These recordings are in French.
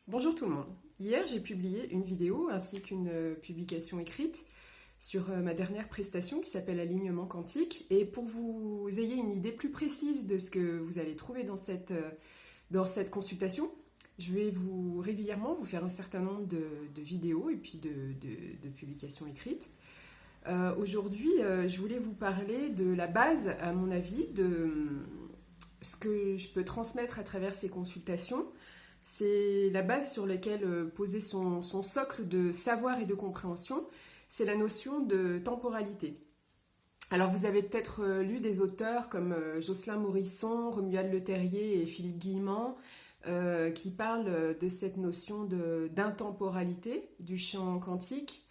Bonjour tout le monde. Hier, j'ai publié une vidéo ainsi qu'une publication écrite sur ma dernière prestation qui s'appelle Alignement quantique. Et pour que vous ayez une idée plus précise de ce que vous allez trouver dans cette consultation, je vais régulièrement vous faire un certain nombre de vidéos et puis de publications écrites. Aujourd'hui, je voulais vous parler de la base, à mon avis, de ce que je peux transmettre à travers ces consultations. C'est la base sur laquelle poser son socle de savoir et de compréhension, c'est la notion de temporalité. Alors vous avez peut-être lu des auteurs comme Jocelyn Morisson, Romuald Le Terrier et Philippe Guillemant qui parlent de cette notion d'intemporalité du champ quantique.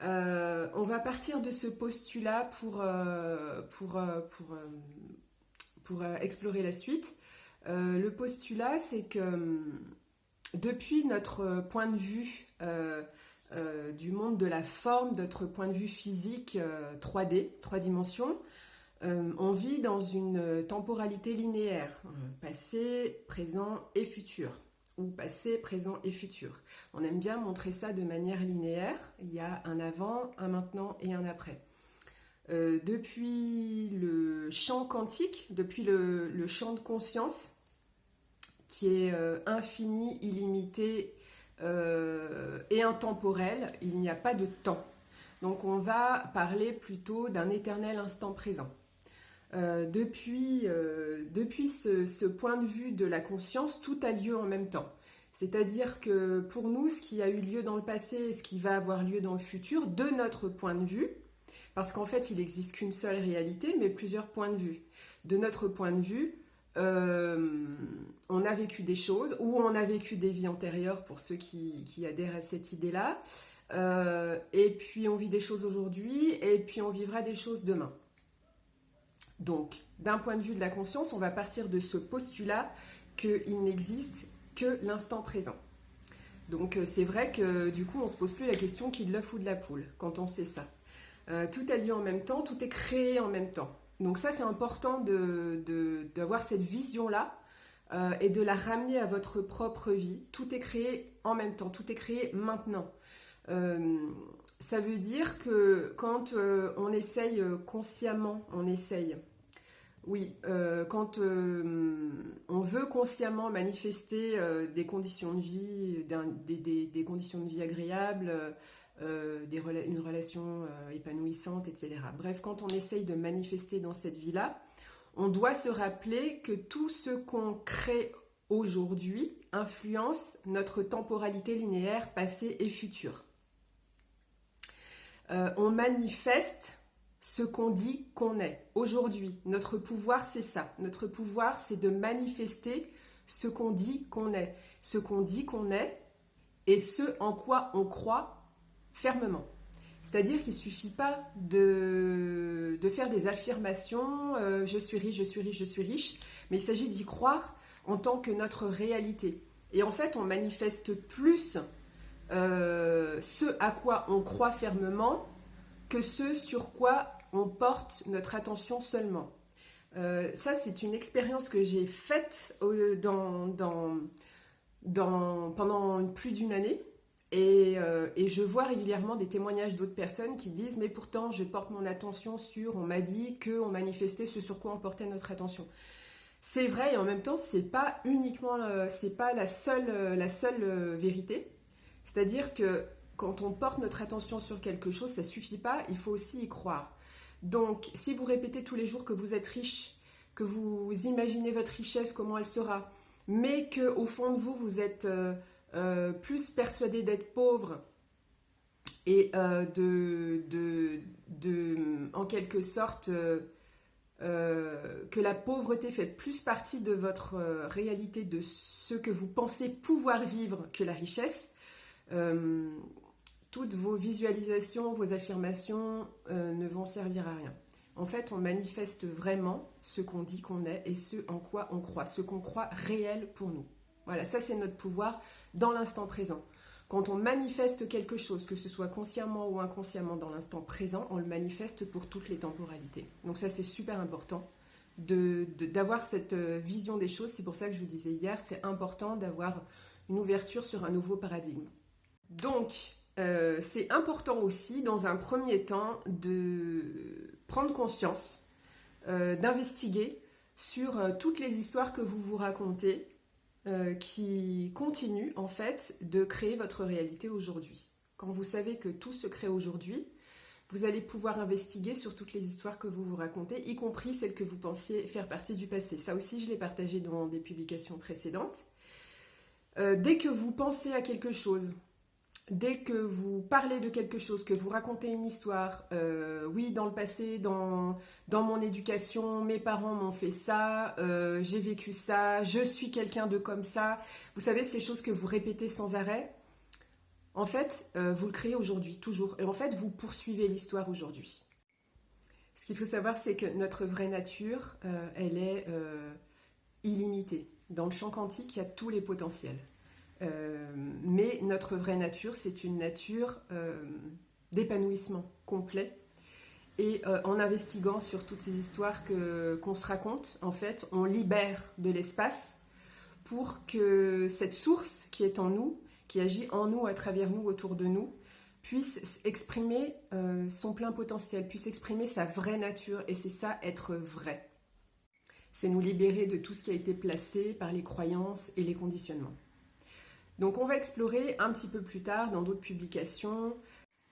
On va partir de ce postulat pour explorer la suite. Le postulat, c'est que depuis notre point de vue du monde de la forme, notre point de vue physique 3D, 3 dimensions, on vit dans une temporalité linéaire, passé, présent et futur, ou passé, présent et futur. On aime bien montrer ça de manière linéaire, il y a un avant, un maintenant et un après. Depuis le champ quantique, depuis le champ de conscience, qui est infini, illimité et intemporel, il n'y a pas de temps. Donc on va parler plutôt d'un éternel instant présent. Depuis ce point de vue de la conscience, tout a lieu en même temps. C'est-à-dire que pour nous, ce qui a eu lieu dans le passé et ce qui va avoir lieu dans le futur, de notre point de vue, parce qu'en fait, il n'existe qu'une seule réalité, mais plusieurs points de vue. De notre point de vue, on a vécu des choses, ou on a vécu des vies antérieures pour ceux qui adhèrent à cette idée-là, et puis on vit des choses aujourd'hui, et puis on vivra des choses demain. Donc, d'un point de vue de la conscience, on va partir de ce postulat qu'il n'existe que l'instant présent. Donc c'est vrai que du coup, on ne se pose plus la question qui est de l'œuf ou de la poule, quand on sait ça. Tout a lieu en même temps, tout est créé en même temps. Donc ça, c'est important d'avoir cette vision-là et de la ramener à votre propre vie. Tout est créé en même temps, tout est créé maintenant. Ça veut dire que quand on essaye consciemment, quand on veut consciemment manifester des conditions de vie, des conditions de vie agréables, une relation épanouissante, etc. Bref, quand on essaye de manifester dans cette vie-là, on doit se rappeler que tout ce qu'on crée aujourd'hui influence notre temporalité linéaire passée et future. On manifeste ce qu'on dit qu'on est. Aujourd'hui, notre pouvoir, c'est ça. Notre pouvoir, c'est de manifester ce qu'on dit qu'on est. Ce qu'on dit qu'on est et ce en quoi on croit fermement. C'est-à-dire qu'il ne suffit pas de faire des affirmations je suis riche, je suis riche, je suis riche, mais il s'agit d'y croire en tant que notre réalité. Et en fait, on manifeste plus ce à quoi on croit fermement que ce sur quoi on porte notre attention seulement. Ça, c'est une expérience que j'ai faite pendant plus d'une année. Et je vois régulièrement des témoignages d'autres personnes qui disent « Mais pourtant, je porte mon attention sur... On m'a dit qu'on manifestait ce sur quoi on portait notre attention. » C'est vrai et en même temps, c'est pas la seule vérité. C'est-à-dire que quand on porte notre attention sur quelque chose, ça suffit pas, il faut aussi y croire. Donc, si vous répétez tous les jours que vous êtes riche, que vous imaginez votre richesse, comment elle sera, mais qu'au fond de vous, vous êtes... plus persuadé d'être pauvre et en quelque sorte que la pauvreté fait plus partie de votre réalité, de ce que vous pensez pouvoir vivre que la richesse, toutes vos visualisations, vos affirmations ne vont servir à rien. En fait, on manifeste vraiment ce qu'on dit qu'on est et ce en quoi on croit, ce qu'on croit réel pour nous. Voilà, ça c'est notre pouvoir dans l'instant présent. Quand on manifeste quelque chose, que ce soit consciemment ou inconsciemment dans l'instant présent, on le manifeste pour toutes les temporalités. Donc ça c'est super important d'avoir cette vision des choses. C'est pour ça que je vous disais hier, c'est important d'avoir une ouverture sur un nouveau paradigme. Donc, c'est important aussi, dans un premier temps, de prendre conscience, d'investiguer sur toutes les histoires que vous vous racontez, qui continuent en fait de créer votre réalité aujourd'hui. Quand vous savez que tout se crée aujourd'hui, vous allez pouvoir investiguer sur toutes les histoires que vous vous racontez, y compris celles que vous pensiez faire partie du passé. Ça aussi, je l'ai partagé dans des publications précédentes. Dès que vous pensez à quelque chose, dès que vous parlez de quelque chose, que vous racontez une histoire, oui, dans le passé, dans mon éducation, mes parents m'ont fait ça, j'ai vécu ça, je suis quelqu'un de comme ça. Vous savez, ces choses que vous répétez sans arrêt, en fait, vous le créez aujourd'hui, toujours. Et en fait, vous poursuivez l'histoire aujourd'hui. Ce qu'il faut savoir, c'est que notre vraie nature, elle est illimitée. Dans le champ quantique, il y a tous les potentiels. Mais notre vraie nature, c'est une nature d'épanouissement complet. Et en investiguant sur toutes ces histoires qu'on se raconte, en fait, on libère de l'espace pour que cette source qui est en nous, qui agit en nous, à travers nous, autour de nous, puisse exprimer son plein potentiel, puisse exprimer sa vraie nature. Et c'est ça, être vrai. C'est nous libérer de tout ce qui a été placé par les croyances et les conditionnements. Donc on va explorer un petit peu plus tard dans d'autres publications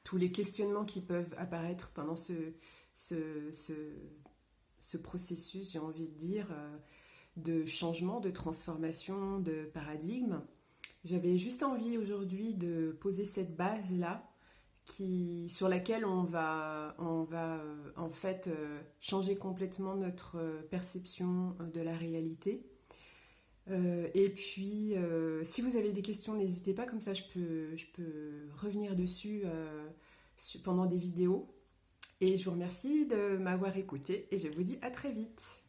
tous les questionnements qui peuvent apparaître pendant ce processus, j'ai envie de dire, de changement, de transformation, de paradigme. J'avais juste envie aujourd'hui de poser cette base-là sur laquelle on va en fait changer complètement notre perception de la réalité. Et puis, si vous avez des questions, n'hésitez pas, comme ça je peux revenir dessus pendant des vidéos. Et je vous remercie de m'avoir écouté et je vous dis à très vite.